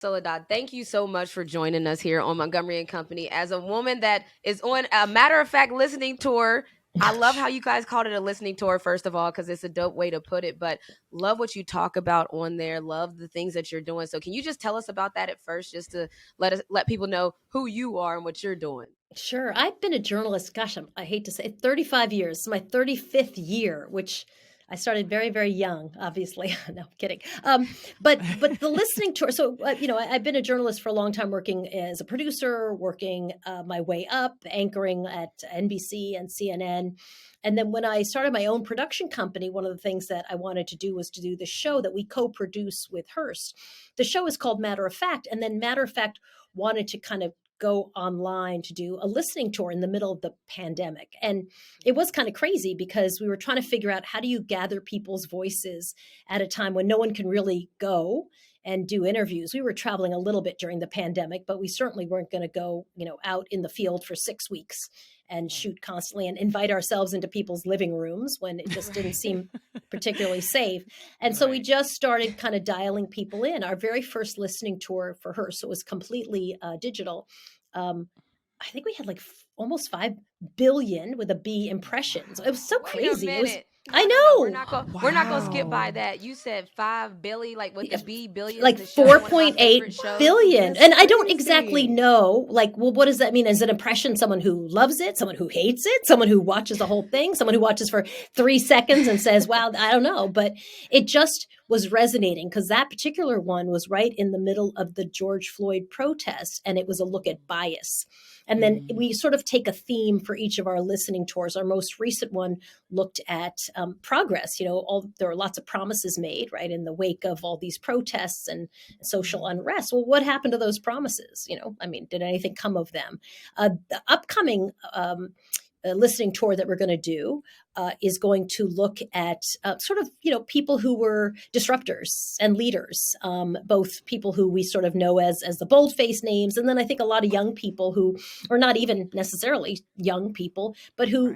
Soledad, thank you so much for joining us here on Montgomery and Company. As a woman that is on a matter of fact listening tour, I love how you guys called it a listening tour, first of all, because it's a dope way to put it. But love what you talk about on there. Love the things that you're doing. So can you just tell us about that at first, just to let people know who you are and what you're doing? Sure. I've been a journalist, gosh, I hate to say it, 35 years. It's my 35th year, which I started very, very young, obviously. No, I'm kidding. But the listening tour. So, I've been a journalist for a long time, working as a producer, working my way up, anchoring at NBC and CNN. And then when I started my own production company, one of the things that I wanted to do was to do the show that we co-produce with Hearst. The show is called Matter of Fact. And then Matter of Fact wanted to kind of go online to do a listening tour in the middle of the pandemic. And it was kind of crazy because we were trying to figure out, how do you gather people's voices at a time when no one can really go and do interviews. We were traveling a little bit during the pandemic, but we certainly weren't going to go, out in the field for 6 weeks and shoot constantly and invite ourselves into people's living rooms when it just didn't seem particularly safe. And so we just started kind of dialing people in. Our very first listening tour for her, so it was completely digital. I think we had like almost 5 billion with a B impressions. It was so crazy. Wait a minute. I know. No, we're not gonna skip by that. You said 5 billion, like with the B billion, like 4.8 billion. And I don't exactly know, like, well, what does that mean? Is an impression someone who loves it, someone who hates it, someone who watches the whole thing, someone who watches for 3 seconds and says, wow, I don't know. But it just was resonating because that particular one was right in the middle of the George Floyd protest, and it was a look at bias. And then we sort of take a theme for each of our listening tours. Our most recent one looked at progress. There were lots of promises made, right, in the wake of all these protests and social unrest. Well, what happened to those promises? Did anything come of them? The upcoming listening tour that we're going to do is going to look at people who were disruptors and leaders, both people who we sort of know as the bold-faced names, and then I think a lot of young people who are not even necessarily young people, but who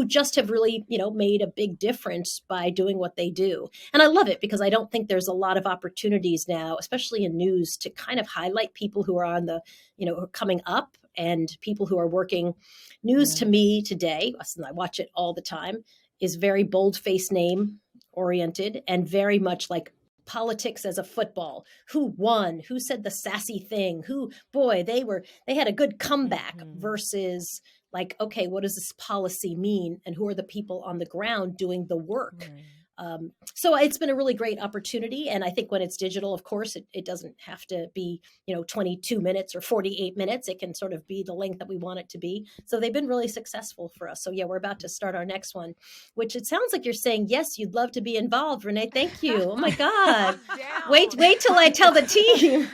just have really, made a big difference by doing what they do. And I love it because I don't think there's a lot of opportunities now, especially in news, to kind of highlight people who are on the, who are coming up and people who are working. News to me today, and I watch it all the time, is very bold-faced name oriented and very much like politics as a football. Who won? Who said the sassy thing? They had a good comeback versus like, okay, what does this policy mean? And who are the people on the ground doing the work? So it's been a really great opportunity. And I think when it's digital, of course, it doesn't have to be, 22 minutes or 48 minutes. It can sort of be the length that we want it to be. So they've been really successful for us. So yeah, we're about to start our next one, which it sounds like you're saying, yes, you'd love to be involved, Renee. Thank you. Oh my God. Wait till I tell the team.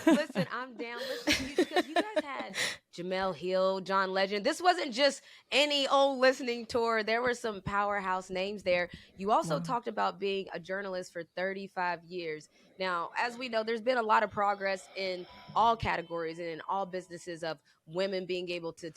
Listen, I'm down. Listen, because you guys had Jamel Hill, John Legend. This wasn't just any old listening tour. There were some powerhouse names there. You also talked about being a journalist for 35 years. Now, as we know, there's been a lot of progress in all categories and in all businesses of women being able to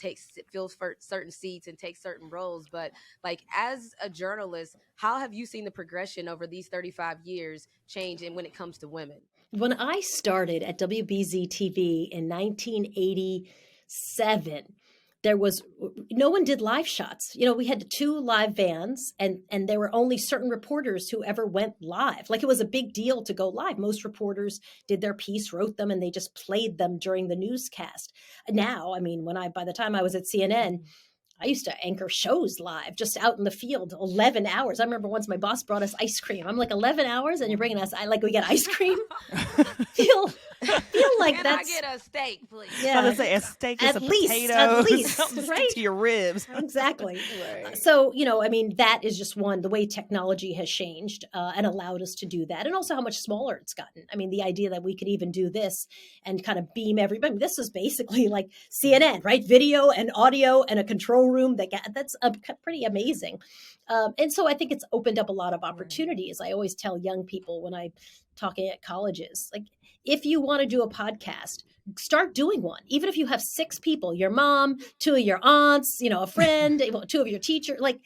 fill certain seats and take certain roles. But like, as a journalist, how have you seen the progression over these 35 years change in when it comes to women? When I started at WBZ TV in 1987, no one did live shots. We had 2 live vans and there were only certain reporters who ever went live. Like, it was a big deal to go live. Most reporters did their piece, wrote them, and they just played them during the newscast. Now, by the time I was at CNN, I used to anchor shows live, just out in the field, 11 hours. I remember once my boss brought us ice cream. I'm like, 11 hours and you're bringing us, we get ice cream? feel like that's... Can I get a steak, please? Yeah. I was going to say, a steak is a potato. At least, right? To your ribs. Exactly. Right. So, that is just one, the way technology has changed and allowed us to do that. And also how much smaller it's gotten. The idea that we could even do this and kind of beam everybody. This is basically like CNN, right? Video and audio and a control room. That's pretty amazing. And so I think it's opened up a lot of opportunities. I always tell young people when I'm talking at colleges, like, if you want to do a podcast, start doing one. Even if you have 6 people, your mom, 2 of your aunts, a friend, 2 of your teachers, like,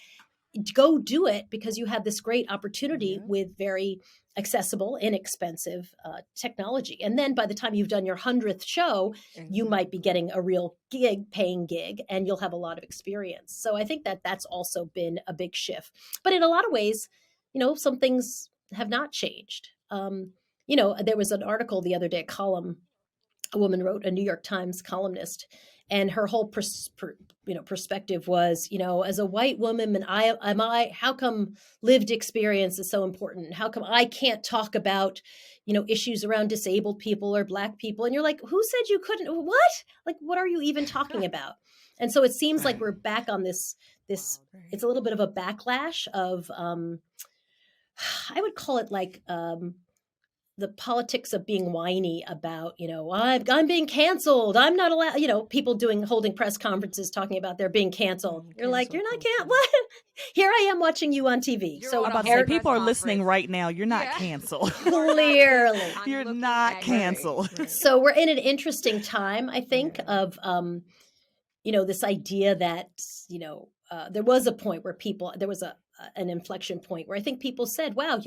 go do it because you have this great opportunity with very accessible, inexpensive technology. And then by the time you've done your 100th show, you might be getting a real paying gig, and you'll have a lot of experience. So I think that that's also been a big shift. But in a lot of ways, some things have not changed. There was an article the other day, a woman wrote, a New York Times columnist, and her whole perspective was, as a white woman, and how come lived experience is so important? How come I can't talk about, issues around disabled people or Black people? And you're like, who said you couldn't? What? Like, what are you even talking about? And so it seems like we're back on this, it's a little bit of a backlash of, I would call it like, the politics of being whiny about, I'm being canceled. I'm not allowed, people holding press conferences talking about they're being canceled. You're like, you're not canceled. What? Here I am watching you on TV. So about to say, people are listening right now. You're not canceled. Clearly. You're not canceled. Right. So we're in an interesting time, I think, of, this idea that, there was a point where there was an inflection point where I think people said, wow,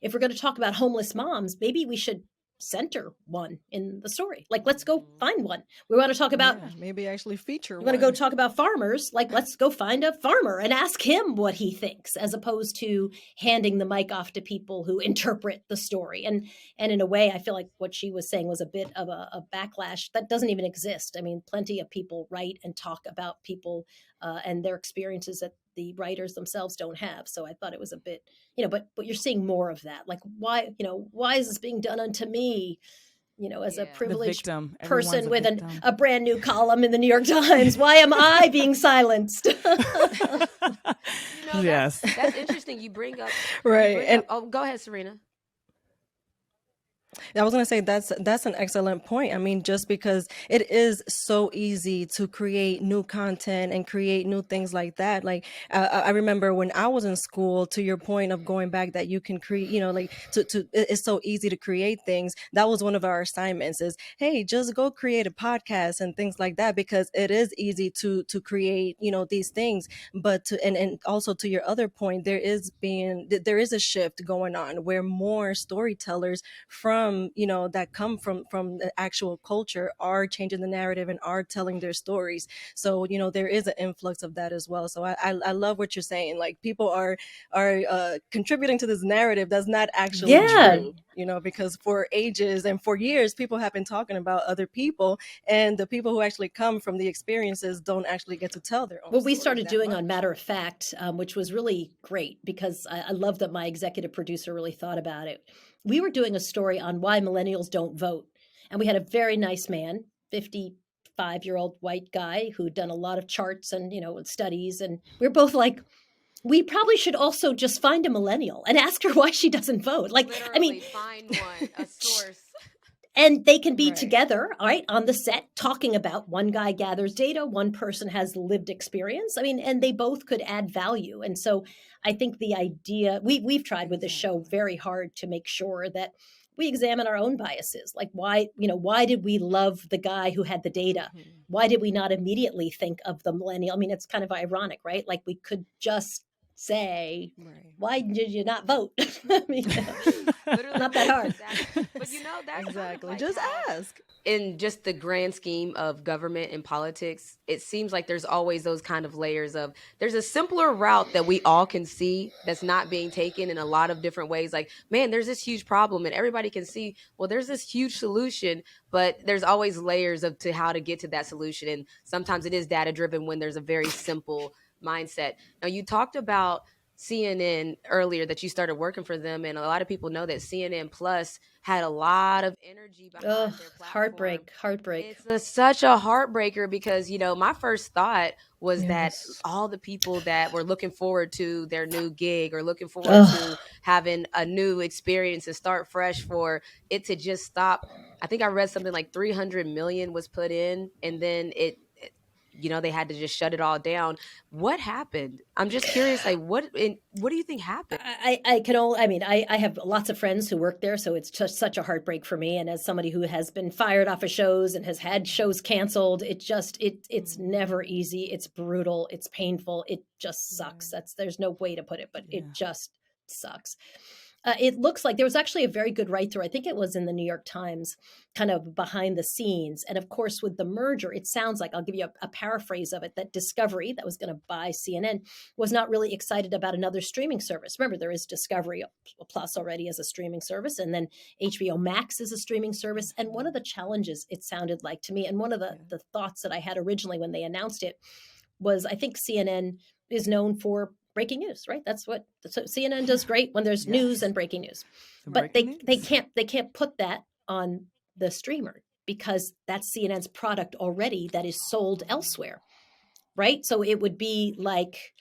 if we're going to talk about homeless moms, maybe we should center one in the story. Like, let's go find one. We want to talk about, maybe actually feature we're going to go talk about farmers. Like, let's go find a farmer and ask him what he thinks, as opposed to handing the mic off to people who interpret the story. And in a way, I feel like what she was saying was a bit of a backlash that doesn't even exist. I mean, plenty of people write and talk about people and their experiences that the writers themselves don't have. So I thought it was a bit, but you're seeing more of that. Like, why is this being done unto me? As a privileged person with a brand new column in the New York Times, why am I being silenced? That's interesting. You bring up go ahead, Serena. I was going to say that's an excellent point. I mean, just because it is so easy to create new content and create new things like that. Like I remember when I was in school, to your point of going back, that you can create, it's so easy to create things. That was one of our assignments is, hey, just go create a podcast and things like that, because it is easy to create, these things. But and also to your other point, there is a shift going on where more storytellers from that come from the actual culture are changing the narrative and are telling their stories. So there is an influx of that as well. So I love what you're saying. Like, people are contributing to this narrative that's not actually true. Because for ages and for years, people have been talking about other people, and the people who actually come from the experiences don't actually get to tell their own. What we started doing on Matter of Fact, which was really great, because I love that my executive producer really thought about it. We were doing a story on why millennials don't vote. And we had a very nice man, 55-year-old white guy who'd done a lot of charts and, studies. And we were both like, we probably should also just find a millennial and ask her why she doesn't vote. Like, literally, find one, a source. And they can be together, all right, on the set, talking about, one guy gathers data, one person has lived experience. I mean, and they both could add value. And so I think the idea, we've tried with the show very hard to make sure that we examine our own biases. Like, why did we love the guy who had the data? Why did we not immediately think of the millennial? I mean, it's kind of ironic, right? Like, we could just say, why did you not vote? I mean, not that hard. Exactly. But that's exactly. Like just ask. In just the grand scheme of government and politics, it seems like there's always those kind of layers of, there's a simpler route that we all can see that's not being taken in a lot of different ways. Like, man, there's this huge problem and everybody can see, well, there's this huge solution, but there's always layers to how to get to that solution. And sometimes it is data driven when there's a very simple mindset. Now, you talked about CNN earlier, that you started working for them, and a lot of people know that CNN Plus had a lot of energy behind their platform. Heartbreak. It's such a heartbreaker because, my first thought was that all the people that were looking forward to their new gig or looking forward to having a new experience and start fresh, for it to just stop. I think I read something like 300 million was put in, and then they had to just shut it all down. What happened? I'm just curious. Like, what do you think happened? I have lots of friends who work there, so it's just such a heartbreak for me. And as somebody who has been fired off of shows and has had shows canceled, it's never easy. It's brutal. It's painful. It just sucks. There's no way to put it, but it just sucks. It looks like there was actually a very good write through. I think it was in the New York Times, kind of behind the scenes. And of course, with the merger, it sounds like, I'll give you a paraphrase of it, that Discovery, that was going to buy CNN, was not really excited about another streaming service. Remember, there is Discovery Plus already as a streaming service, and then HBO Max is a streaming service. And one of the challenges, it sounded like to me, and one of the thoughts that I had originally when they announced it was, I think CNN is known for breaking news, right? That's what CNN does great, when there's news and breaking news. But they can't put that on the streamer, because that's CNN's product already that is sold elsewhere, right? So it would be like,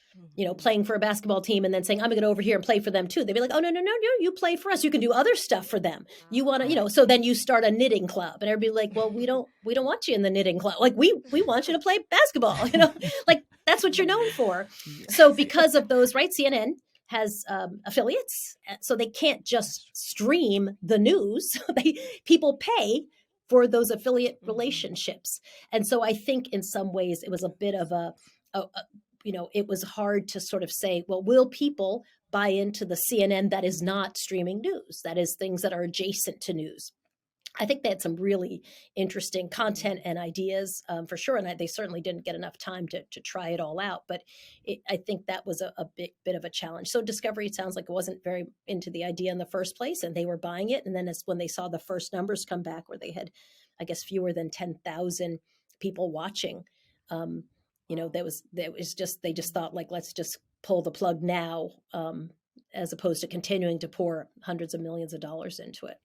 playing for a basketball team and then saying, I'm going to go over here and play for them too. They'd be like, oh, no, you play for us. You can do other stuff for them. You want to, so then you start a knitting club, and everybody like, well, we don't want you in the knitting club. Like, we want you to play basketball, like that's what you're known for. So because of those, right, CNN has affiliates, so they can't just stream the news. People pay for those affiliate relationships. And so I think in some ways it was a bit of it was hard to sort of say, well, will people buy into the CNN that is not streaming news, that is things that are adjacent to news? I think they had some really interesting content and ideas, for sure. And they certainly didn't get enough time to try it all out. But I think that was a bit of a challenge. So Discovery, it sounds like it wasn't very into the idea in the first place, and they were buying it. And then when they saw the first numbers come back, where they had, I guess, fewer than 10,000 people watching, they just thought, like, let's just pull the plug now, as opposed to continuing to pour hundreds of millions of dollars into it.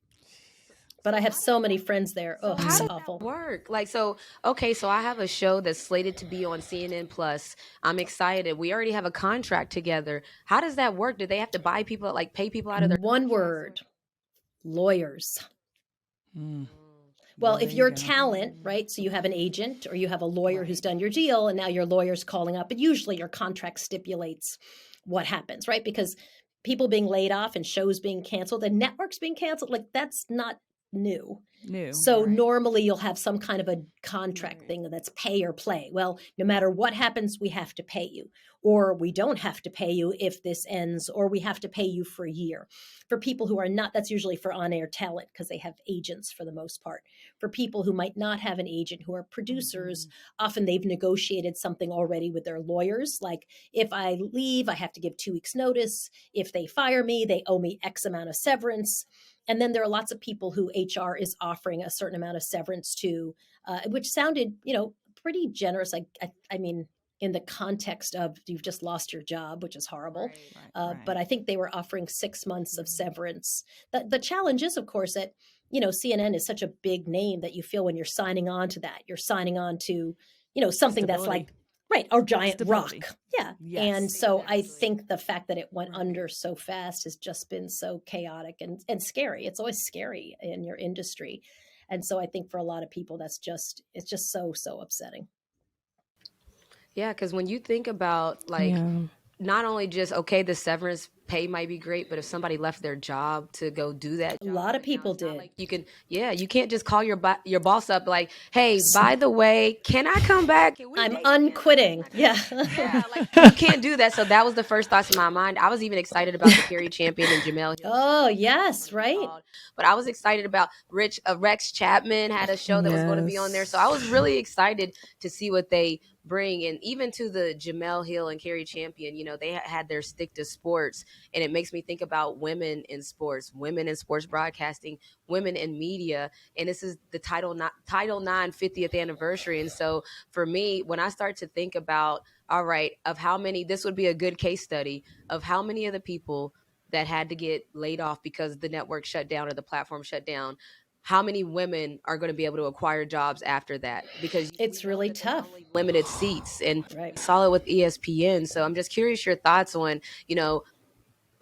But I have so many friends there. Oh, How it's does awful. that work? Like, so I have a show that's slated to be on CNN Plus. I'm excited. We already have a contract together. How does that work? Do they have to buy people, like pay people out of their One word: lawyers. Well, if you're talent, right? So you have an agent or you have a lawyer who's done your deal, and now your lawyer's calling up, and usually your contract stipulates what happens, right? Because people being laid off and shows being canceled and networks being canceled, like, that's not new. So normally you'll have some kind of a contract thing that's pay or play. Well, no matter what happens, we have to pay you, or we don't have to pay you if this ends, or we have to pay you for a year. For people who are not, that's usually for on-air talent, because they have agents for the most part. For people who might not have an agent, who are producers, often they've negotiated something already with their lawyers. Like, if I leave, I have to give 2 weeks notice. If they fire me, they owe me X amount of severance. And then there are lots of people who HR is offering a certain amount of severance to, which sounded, pretty generous. I mean, in the context of, you've just lost your job, which is horrible. Right. But I think they were offering 6 months of severance. The challenge is, of course, that, CNN is such a big name that you feel when you're signing on to that, you're signing on to, something that's like, right, or giant rock. Yeah. Yes, and so exactly. I think the fact that it went under so fast has just been so chaotic and scary. It's always scary in your industry. And so I think for a lot of people, it's just so upsetting. Yeah, because when you think about, like, not only just, the severance pay might be great, but if somebody left their job to go do that job, a lot of people did. Like, you can't just call your boss up like, hey, by the way, can I come back? I'm unquitting. Yeah. Like, you can't do that. So that was the first thoughts in my mind. I was even excited about the Carrie Champion and Jamel Hill. Oh, yes, right. But I was excited about Rex Chapman had a show that was going to be on there. So I was really excited to see what they bring. And even to the Jamel Hill and Carrie Champion, they had their stick to sports. And it makes me think about women in sports broadcasting, women in media. And this is the Title IX 50th anniversary. And so for me, when I start to think about, all right, of how many, this would be a good case study of how many of the people that had to get laid off because the network shut down or the platform shut down, how many women are going to be able to acquire jobs after that? Because it's really tough. Limited seats, and saw it with ESPN. So I'm just curious your thoughts on,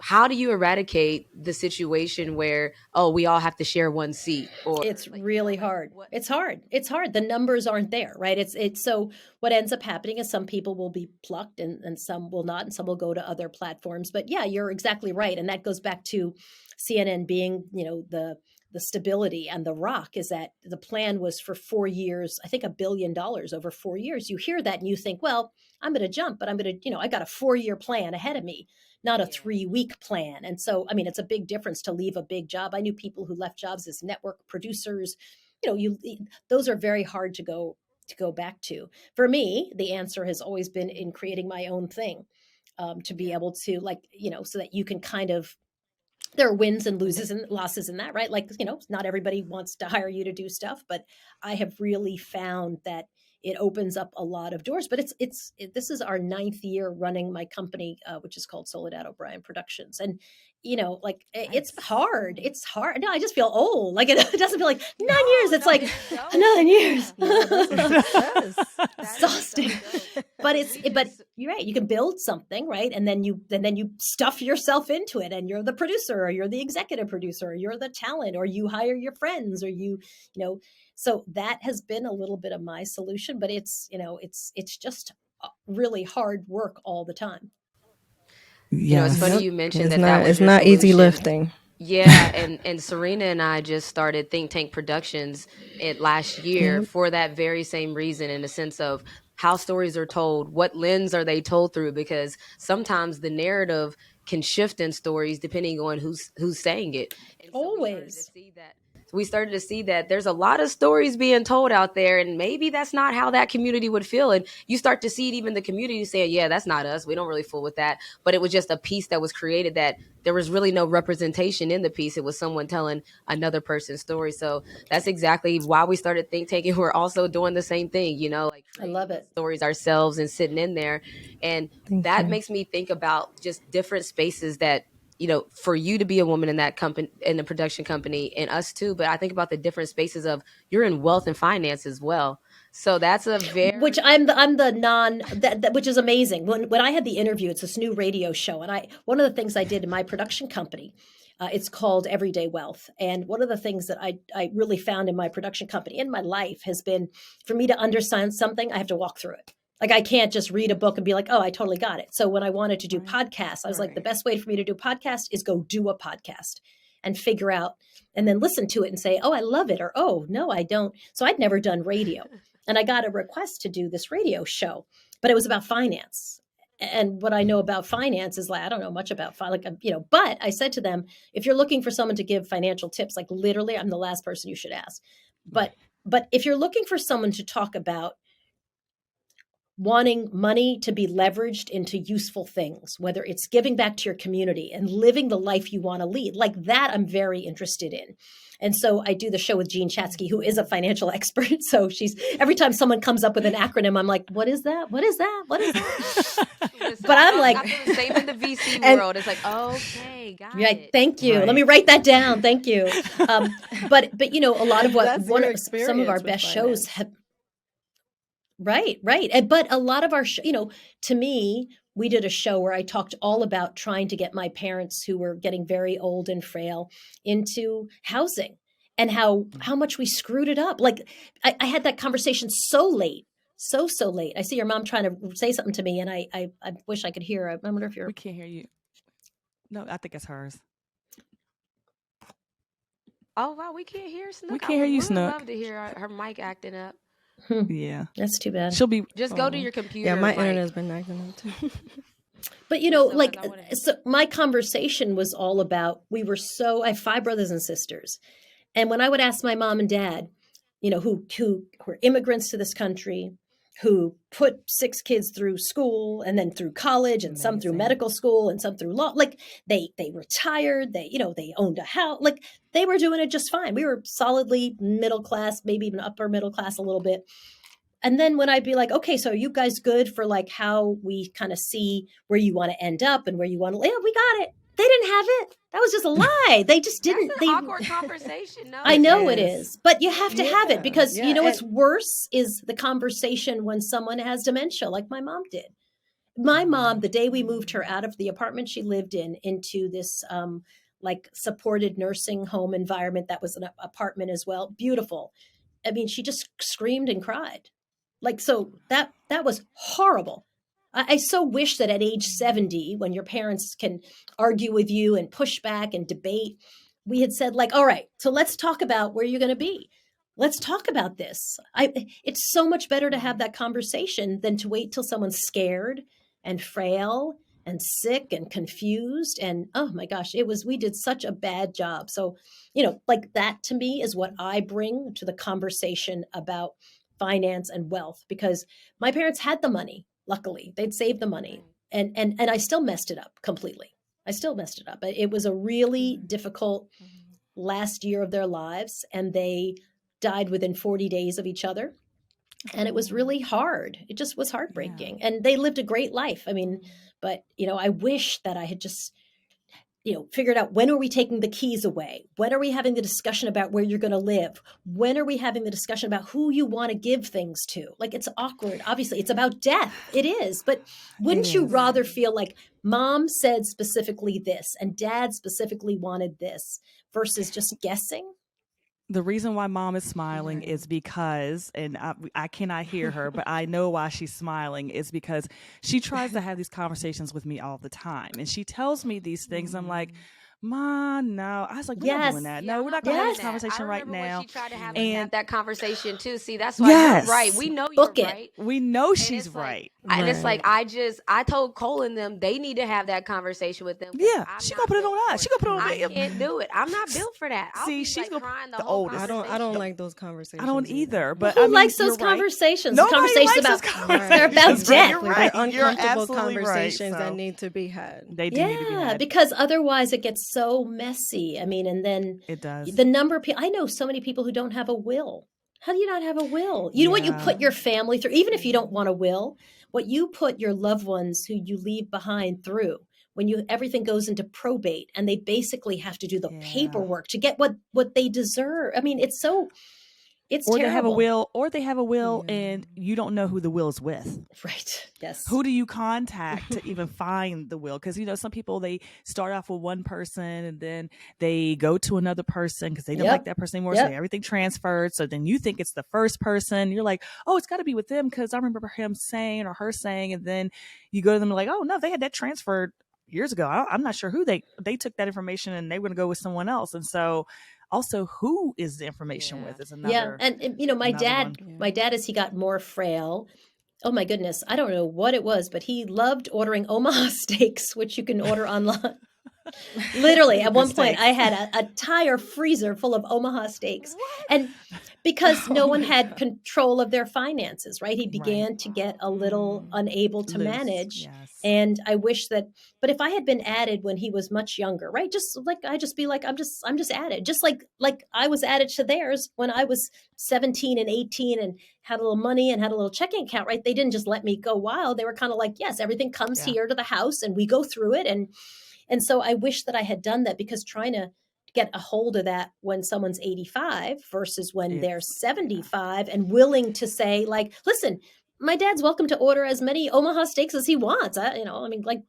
how do you eradicate the situation where, we all have to share one seat? Or it's really hard. It's hard. The numbers aren't there, right? It's so what ends up happening is some people will be plucked and some will not, and some will go to other platforms. But yeah, you're exactly right. And that goes back to CNN being, the the stability and the rock is that the plan was for 4 years, I think $1 billion over 4 years. You hear that and you think, well, I'm going to jump, but I'm going to, I got a 4-year plan ahead of me, not a 3-week plan. And so, I mean, it's a big difference to leave a big job. I knew people who left jobs as network producers. Those are very hard to go back to. For me, the answer has always been in creating my own thing, to be able to, like, so that you can kind of, there are wins and losses and losses in that, right? Like, not everybody wants to hire you to do stuff, but I have really found that it opens up a lot of doors. But this is our 9th year running my company, which is called Soledad O'Brien Productions. And, like, it's hard. It's hard. No, I just feel old. Like, it doesn't feel like 9 years. It's like 9 years. Exhausting. But you're right. You can build something, right? And then you stuff yourself into it, and you're the producer, or you're the executive producer, or you're the talent, or you hire your friends, or so that has been a little bit of my solution, but it's just really hard work all the time. It's funny you mentioned that was it's your not solution. easy lifting. Yeah, and Serena and I just started Think Tank Productions last year for that very same reason, in the sense of how stories are told, what lens are they told through, because sometimes the narrative can shift in stories depending on who's saying it. And so always. we started to see that there's a lot of stories being told out there, and maybe that's not how that community would feel. And you start to see it, even the community saying, yeah, that's not us. We don't really fool with that. But it was just a piece that was created that there was really no representation in the piece. It was someone telling another person's story. So that's exactly why we started Think Tanking. We're also doing the same thing, like I love it. Stories ourselves and sitting in there. And that makes me think about just different spaces that, for you to be a woman in that company, in the production company, and us too. But I think about the different spaces of, you're in wealth and finance as well. So that's which I'm the non, that which is amazing. When I had the interview, it's this new radio show. And one of the things I did in my production company, it's called Everyday Wealth. And one of the things that I really found in my production company, in my life, has been, for me to understand something, I have to walk through it. Like, I can't just read a book and be like, oh, I totally got it. So when I wanted to do podcasts, I was like, the best way for me to do podcast is go do a podcast and figure out, and then listen to it and say, oh, I love it, or, oh, no, I don't. So I'd never done radio. And I got a request to do this radio show, but it was about finance. And what I know about finance is, like, I don't know much about but I said to them, if you're looking for someone to give financial tips, like, literally, I'm the last person you should ask. But if you're looking for someone to talk about wanting money to be leveraged into useful things, whether it's giving back to your community and living the life you want to lead, like that, I'm very interested in. And so I do the show with Jean Chatzky, who is a financial expert. So every time someone comes up with an acronym, I'm like, what is that? What is that? What is that? But I'm like, I feel the same in the VC world. It's like, okay, got it. Thank you. Right. Let me write that down. Thank you. But a lot of some of our best shows have. Right. But a lot of our, to me, we did a show where I talked all about trying to get my parents, who were getting very old and frail, into housing, and how much we screwed it up. Like, I had that conversation so late. So late. I see your mom trying to say something to me, and I wish I could hear her. I wonder if We can't hear you. No, I think it's hers. Oh, wow. We can't hear Snook. We can't hear you, Snook. I would love to hear her mic acting up. Yeah, that's too bad. She'll be just go to your computer. Yeah, my internet's been acting up too. But so my conversation was all about, I have 5 brothers and sisters, and when I would ask my mom and dad, who were immigrants to this country, who put 6 kids through school and then through college, and some through medical school and some through law, like they retired, they owned a house, like they were doing it just fine. We were solidly middle class, maybe even upper middle class a little bit. And then when I'd be like, okay, so are you guys good for like how we kind of see where you want to end up and where you want to live? We got it. They didn't have it. That was just a lie. They just didn't. That's an awkward conversation. No, I know it is, but you have to have it, because what's worse is the conversation when someone has dementia, like my mom did. My mom, the day we moved her out of the apartment she lived in into this like supported nursing home environment that was an apartment as well, beautiful. I mean, she just screamed and cried. Like, so that was horrible. I so wish that at age 70, when your parents can argue with you and push back and debate, we had said like, all right, so let's talk about where you're going to be. Let's talk about this. It's so much better to have that conversation than to wait till someone's scared and frail and sick and confused. And oh my gosh, we did such a bad job. So, like that to me is what I bring to the conversation about finance and wealth, because my parents had the money. Luckily, they'd saved the money, and I still messed it up completely. I still messed it up. It was a really difficult last year of their lives, and they died within 40 days of each other. And it was really hard. It just was heartbreaking. Yeah. And they lived a great life. I mean, but, I wish that I had just, figured out, when are we taking the keys away? When are we having the discussion about where you're going to live? When are we having the discussion about who you want to give things to? Like, it's awkward. Obviously, it's about death. It is. But wouldn't you rather feel like mom said specifically this and dad specifically wanted this versus just guessing? The reason why mom is smiling is because, and I cannot hear her, but I know why she's smiling, is because she tries to have these conversations with me all the time. And she tells me these things. I'm like, Ma, no. I was like, we're not doing that. No, we're not going to have this conversation right now. She tried to have that conversation too. See, that's why you're right. We know you're right. We know she's right. And it's like, I told Cole and them, they need to have that conversation with them. Yeah, she gonna put it on us. She gonna put it on me. I can't do it. I'm not built for that. See, she's crying the oldest. I don't like those conversations. I don't either. But who likes those conversations? Conversations about they're about death. You're right. Uncomfortable conversations that need to be had. They do need to be had. Because otherwise it gets so messy. I mean, and then it does. The number of people, I know so many people who don't have a will. How do you not have a will? You know what you put your family through, even if you don't want a will, what you put your loved ones who you leave behind through when everything goes into probate and they basically have to do the paperwork to get what they deserve. I mean, it's terrible. They have a will and you don't know who the will's with. Right. Yes. Who do you contact to even find the will? Because, some people, they start off with one person and then they go to another person because they don't like that person anymore. So everything transferred. So then you think it's the first person. You're like, oh, it's got to be with them because I remember him saying or her saying. And then you go to them and like, oh, no, they had that transferred years ago. I'm not sure who they took that information and they were going to go with someone else. And so also, who is the information with is another. Yeah, and my dad, as he got more frail, oh my goodness, I don't know what it was, but he loved ordering Omaha steaks, which you can order online. Literally, at one point, I had a entire freezer full of Omaha steaks. What? And because no one had control of their finances, right? He began to get a little unable to manage. Yes. And I wish but if I had been added when he was much younger, right? Just like, I'm just added. Just like I was added to theirs when I was 17 and 18 and had a little money and had a little checking account, right? They didn't just let me go wild. They were kind of like, yes, everything comes here to the house and we go through it. And so I wish that I had done that, because trying to get a hold of that when someone's 85 versus when they're 75 and willing to say, like, listen, my dad's welcome to order as many Omaha steaks as he wants.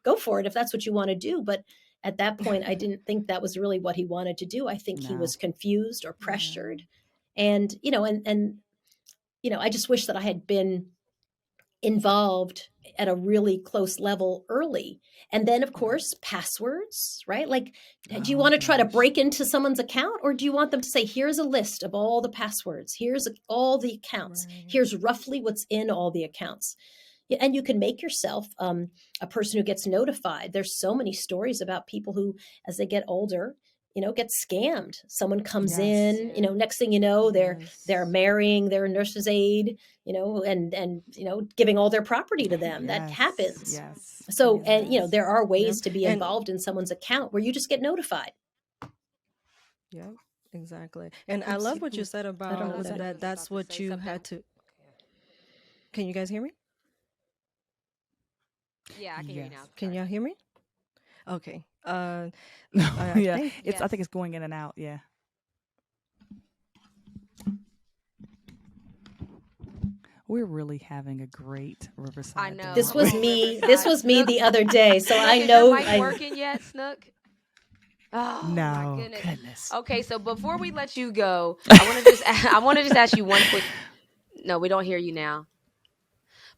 Go for it if that's what you want to do. But at that point, I didn't think that was really what he wanted to do. I think he was confused or pressured. And, I just wish that I had been involved at a really close level early. And then, of course, passwords, right? Like, do you want to try to break into someone's account, or do you want them to say, here's a list of all the passwords, here's all the accounts, here's roughly what's in all the accounts? And you can make yourself a person who gets notified. There's so many stories about people who, as they get older, get scammed. Someone comes in, next thing you know, they're marrying their nurse's aide, and giving all their property to them. That happens. Yes. So, and, there are ways to be involved in someone's account where you just get notified. Yeah, exactly. And I love what you said about that's what you had to. Can you guys hear me? Yeah, I can hear you now. Can y'all hear me? Okay. I think it's going in and out. Yeah. We're really having a great Riverside. I know. This was me. This was me the other day. So I know. Is your mic working yet, Snook? Oh no, my goodness. Okay, so before we let you go, I want to just ask you one quick. No, we don't hear you now.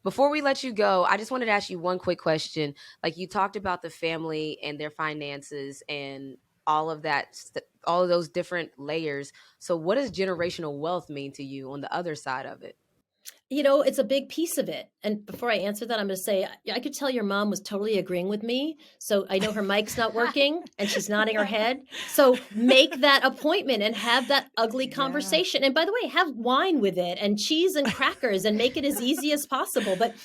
Before we let you go, I just wanted to ask you one quick question. Like, you talked about the family and their finances and all of that, all of those different layers. So what does generational wealth mean to you on the other side of it? It's a big piece of it. And before I answer that, I'm going to say, I could tell your mom was totally agreeing with me. So I know her mic's not working and she's nodding her head. So make that appointment and have that ugly conversation. And by the way, have wine with it and cheese and crackers and make it as easy as possible. But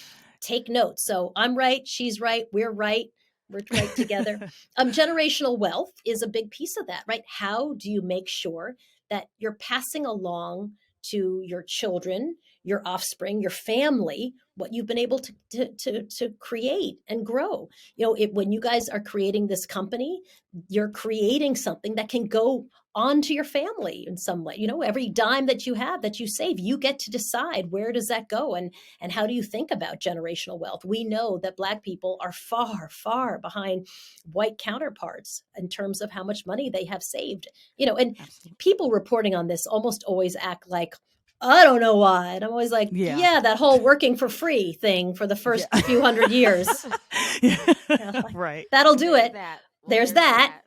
take notes. So I'm right. She's right. We're right. We're right together. Generational wealth is a big piece of that, right? How do you make sure that you're passing along to your children, your offspring, your family, what you've been able to create and grow? When you guys are creating this company, you're creating something that can go on to your family in some way. Every dime that you have, that you save, you get to decide where does that go, and how do you think about generational wealth? We know that Black people are far, far behind white counterparts in terms of how much money they have saved. And Absolutely. People reporting on this almost always act like, I don't know why. And I'm always like, yeah that whole working for free thing for the first few hundred years. Right. That'll do it. There's that.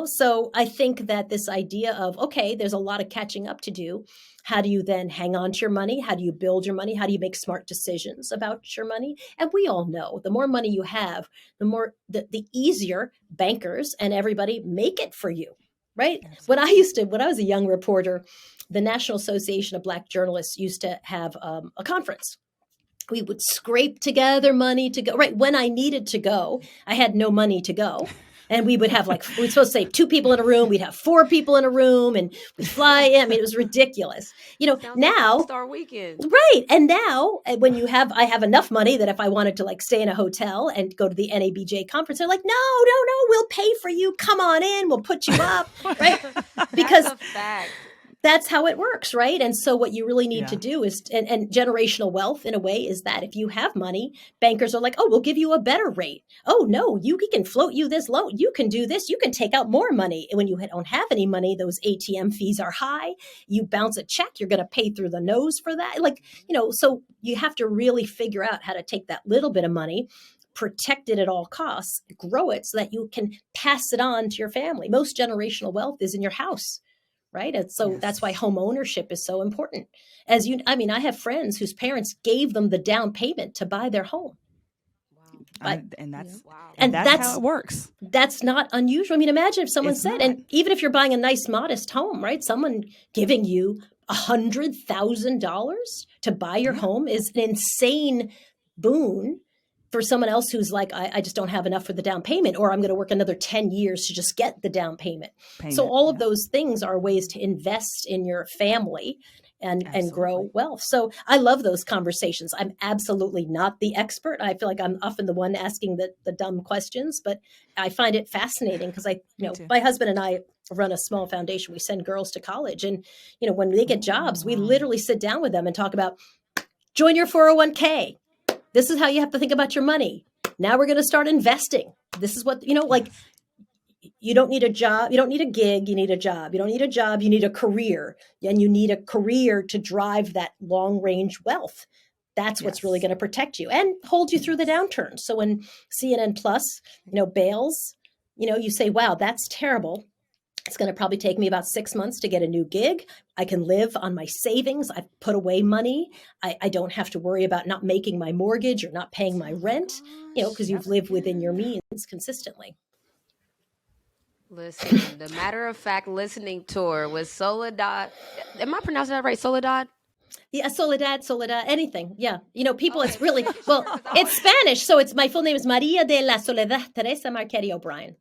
So I think that this idea of, okay, there's a lot of catching up to do. How do you then hang on to your money? How do you build your money? How do you make smart decisions about your money? And we all know the more money you have, the more the easier bankers and everybody make it for you. Right. When I was a young reporter, the National Association of Black Journalists used to have a conference. We would scrape together money to go. Right. When I needed to go, I had no money to go. And we would have we're supposed to say 2 people in a room. We'd have 4 people in a room and we'd fly in. I mean, it was ridiculous. Now, like Star Weekend. Right. And now when I have enough money that if I wanted to stay in a hotel and go to the NABJ conference, they're like, no, we'll pay for you. Come on in. We'll put you up. Right. Because that's a fact. That's how it works, right? And so what you really need to do is, and generational wealth in a way is that if you have money, bankers are like, oh, we'll give you a better rate. Oh, no, we can float you this loan. You can do this. You can take out more money. When you don't have any money, those ATM fees are high. You bounce a check, you're going to pay through the nose for that. So you have to really figure out how to take that little bit of money, protect it at all costs, grow it so that you can pass it on to your family. Most generational wealth is in your house. Right. And so that's why home ownership is so important. I have friends whose parents gave them the down payment to buy their home. Wow. And that's how it works. That's not unusual. I mean, imagine if someone said, and even if you're buying a nice, modest home, right? Someone giving you $100,000 to buy your home is an insane boon for someone else who's like, I just don't have enough for the down payment, or I'm going to work another 10 years to just get the down payment. So all of those things are ways to invest in your family and grow wealth. So I love those conversations. I'm absolutely not the expert. I feel like I'm often the one asking the dumb questions, but I find it fascinating because my husband and I run a small foundation. We send girls to college, and when they get jobs, we literally sit down with them and talk about, join your 401k. This is how you have to think about your money. Now we're going to start investing. This is what, you don't need a job. You don't need a gig. You need a job. You don't need a job. You need a career. And you need a career to drive that long range wealth. That's what's really going to protect you and hold you through the downturn. So when CNN Plus, bails, you say, wow, that's terrible. It's going to probably take me about 6 months to get a new gig. I can live on my savings. I've put away money. I don't have to worry about not making my mortgage or not paying my rent, because you've lived within your means consistently. Listen, the Matter of Fact listening tour with Soledad. Am I pronouncing that right? Soledad? Yeah, Soledad, anything. Yeah. People, it's really, it's Spanish. So my full name is Maria de la Soledad Teresa Marchetti O'Brien.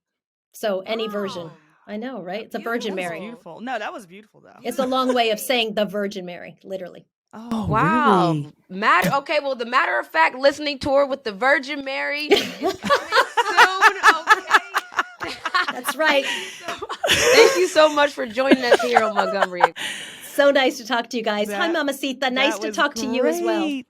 So any version. I know, right? It's a Virgin Mary. Beautiful. No, that was beautiful, though. It's a long way of saying the Virgin Mary, literally. Oh, wow. Really? Okay, well, the Matter of Fact listening tour with the Virgin Mary is coming soon, okay? That's right. Thank you so much for joining us here on Montgomery. So nice to talk to you guys. Hi, Mamacita. Nice to talk to you as well.